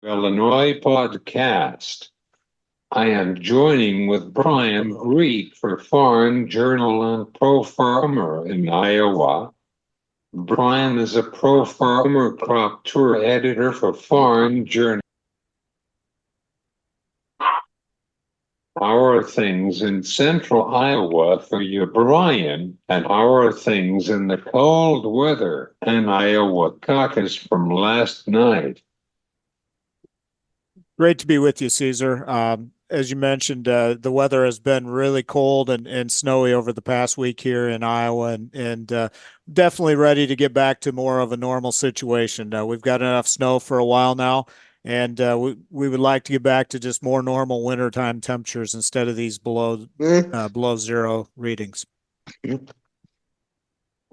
Illinois podcast. I am joining with Brian Grete for Farm Journal and Pro Farmer in Iowa. Brian is a Pro Farmer crop tour editor for Farm Journal. How are things in central Iowa for you, Brian? And how are things in the cold weather in Iowa caucus from last night? Great to be with you, Caesar. As you mentioned, the weather has been really cold and snowy over the past week here in Iowa, and definitely ready to get back to more of a normal situation. We've got enough snow for a while now, and we would like to get back to just more normal wintertime temperatures instead of these below zero readings.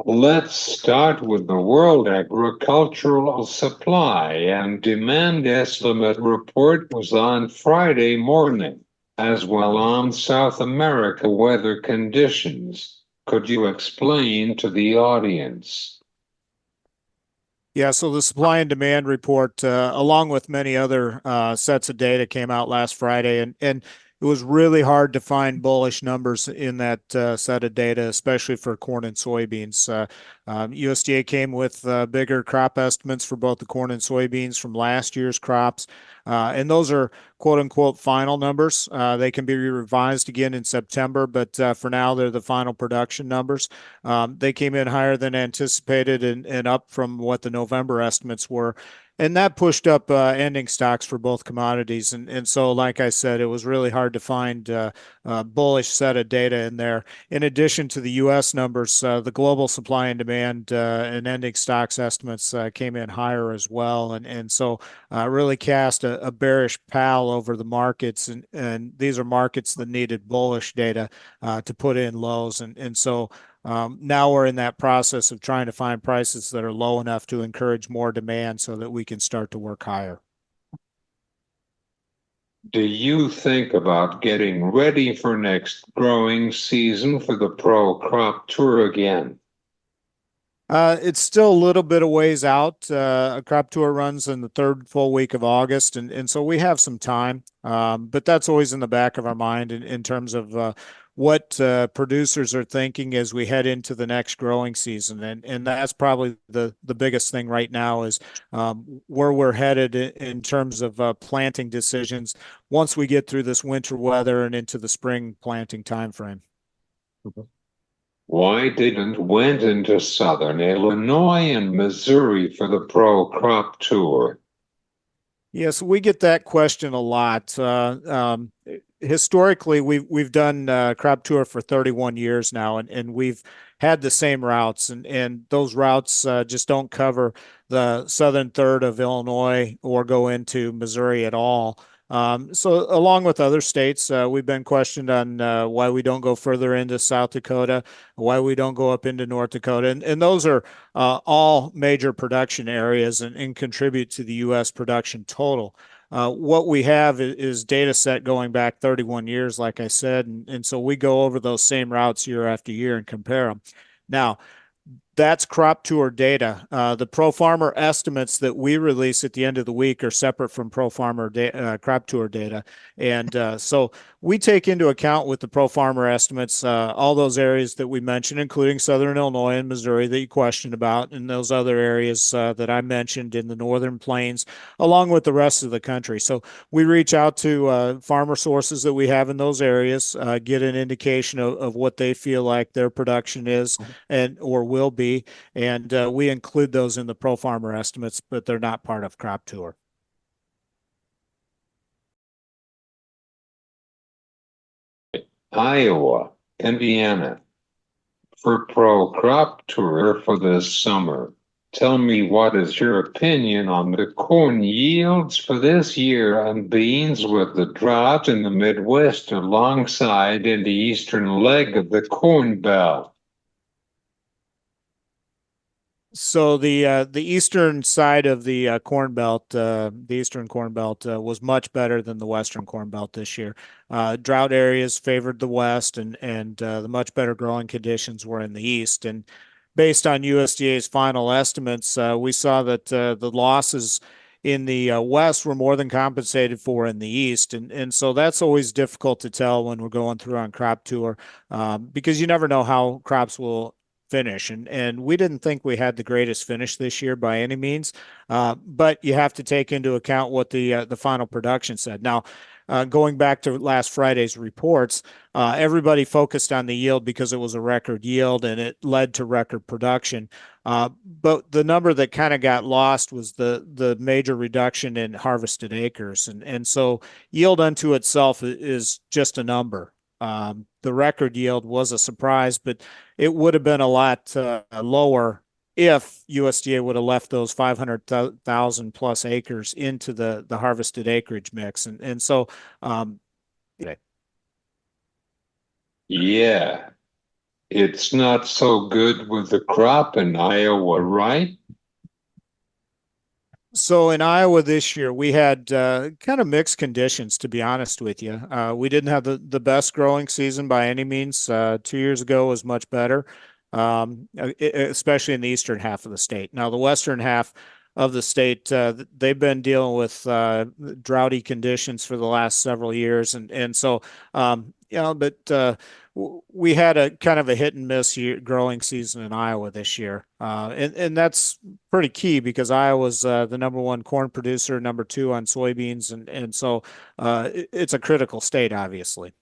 Let's start with the World Agricultural Supply and Demand Estimate report was on Friday morning, as well on South America weather conditions. Could you explain to the audience? Yeah, so the supply and demand report, along with many other sets of data, came out last Friday, and it was really hard to find bullish numbers in that set of data, especially for corn and soybeans. USDA came with bigger crop estimates for both the corn and soybeans from last year's crops, and those are quote unquote final numbers. They can be revised again in September, but for now, they're the final production numbers. They came in higher than anticipated and up from what the November estimates were. And that pushed up ending stocks for both commodities. And so, like I said, it was really hard to find a bullish set of data in there. In addition to the U.S. numbers, the global supply and demand and ending stocks estimates came in higher as well. And so really cast a bearish pall over the markets. And these are markets that needed bullish data to put in lows. And so now we're in that process of trying to find prices that are low enough to encourage more demand so that we can start to work higher. Do you think about getting ready for next growing season for the Pro Crop Tour again? It's still a little bit of ways out. A crop tour runs in the third full week of August, and so we have some time. But that's always in the back of our mind in terms of what producers are thinking as we head into the next growing season, and that's probably the biggest thing right now is where we're headed in terms of planting decisions once we get through this winter weather and into the spring planting timeframe. Why didn't went into southern Illinois and Missouri for the Pro Crop Tour? Yes, we get that question a lot. Historically, we've done crop tour for 31 years now, and we've had the same routes, and those routes just don't cover the southern third of Illinois or go into Missouri at all. So along with other states, we've been questioned on why we don't go further into South Dakota, why we don't go up into North Dakota, and those are all major production areas and contribute to the U.S. production total. What we have is data set going back 31 years, like I said, and so we go over those same routes year after year and compare them. Now, that's crop tour data. The Pro Farmer estimates that we release at the end of the week are separate from Pro Farmer crop tour data. And so we take into account with the Pro Farmer estimates all those areas that we mentioned, including Southern Illinois and Missouri that you questioned about, and those other areas that I mentioned in the Northern Plains, along with the rest of the country. So we reach out to farmer sources that we have in those areas, get an indication of what they feel like their production is and or will be, and we include those in the Pro Farmer estimates, but they're not part of Crop Tour. Iowa, Indiana, for Pro Crop Tour for this summer. Tell me, what is your opinion on the corn yields for this year on beans with the drought in the Midwest alongside in the eastern leg of the Corn Belt? So the eastern side of the Corn Belt, the eastern Corn Belt, was much better than the western Corn Belt this year. Drought areas favored the west, and the much better growing conditions were in the east. And based on USDA's final estimates, we saw that the losses in the West were more than compensated for in the East. And so that's always difficult to tell when we're going through on crop tour, because you never know how crops will finish. And we didn't think we had the greatest finish this year by any means, but you have to take into account what the final production said. Now, going back to last Friday's reports, everybody focused on the yield because it was a record yield and it led to record production. But the number that kind of got lost was the major reduction in harvested acres, and so yield unto itself is just a number. The record yield was a surprise, but it would have been a lot lower if USDA would have left those 500,000 plus acres into the harvested acreage mix. And so, um, Yeah, it's not so good with the crop in Iowa, right? So in Iowa this year, we had kind of mixed conditions, to be honest with you. We didn't have the best growing season by any means. 2 years ago was much better, especially in the eastern half of the state. Now, the western half of the state, they've been dealing with droughty conditions for the last several years, and so but we had a kind of a hit and miss growing season in Iowa this year, and that's pretty key because Iowa's the number one corn producer, number two on soybeans, and so it's a critical state, obviously.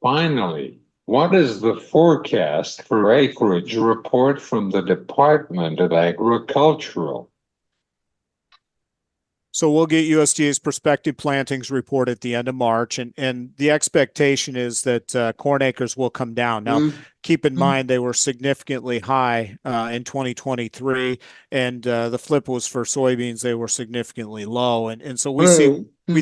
Finally, what is the forecast for acreage report from the Department of Agricultural? So we'll get USDA's prospective plantings report at the end of March, and the expectation is that corn acres will come down. Now, keep in mind they were significantly high in 2023, and the flip was for soybeans; they were significantly low, and so we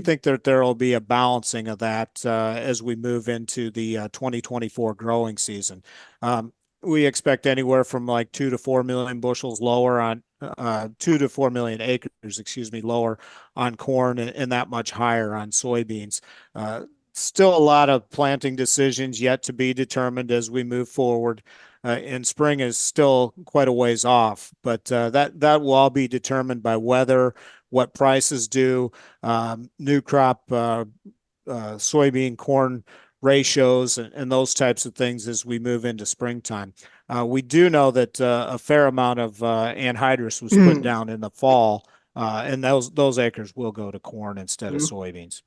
think that there will be a balancing of that as we move into the 2024 growing season. We expect anywhere from like 2 to 4 million bushels lower on 2 to 4 million acres, excuse me, lower on corn and that much higher on soybeans. Still a lot of planting decisions yet to be determined as we move forward. And spring is still quite a ways off, but that will all be determined by weather, what prices do, new crop, soybean, corn ratios, and those types of things as we move into springtime. We do know that a fair amount of anhydrous was put down in the fall, and those acres will go to corn instead of soybeans.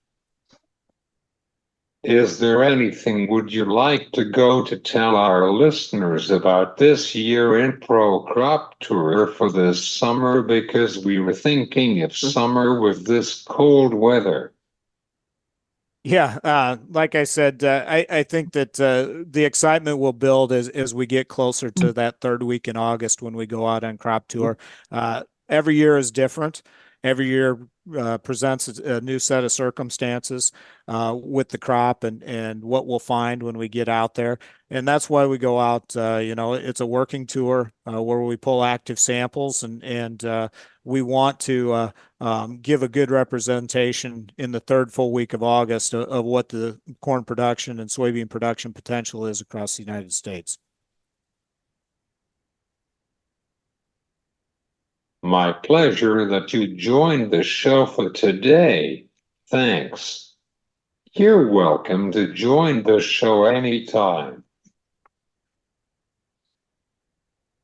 Is there anything would you like to go to tell our listeners about this year-end pro crop tour for this summer? Because we were thinking of summer with this cold weather. Yeah, like I said, I think that the excitement will build as we get closer to that third week in August when we go out on crop tour. Every year is different. Every year presents a new set of circumstances with the crop and what we'll find when we get out there. And that's why we go out. It's a working tour where we pull active samples and we want to give a good representation in the third full week of August of what the corn production and soybean production potential is across the United States. My pleasure that you joined the show for today. Thanks. You're welcome to join the show anytime.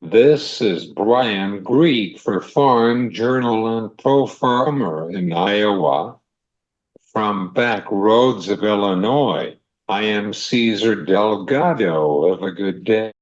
This is Brian Grete for Farm Journal and Pro Farmer in Iowa. From back roads of Illinois, I am Cesar Delgado. Have a good day.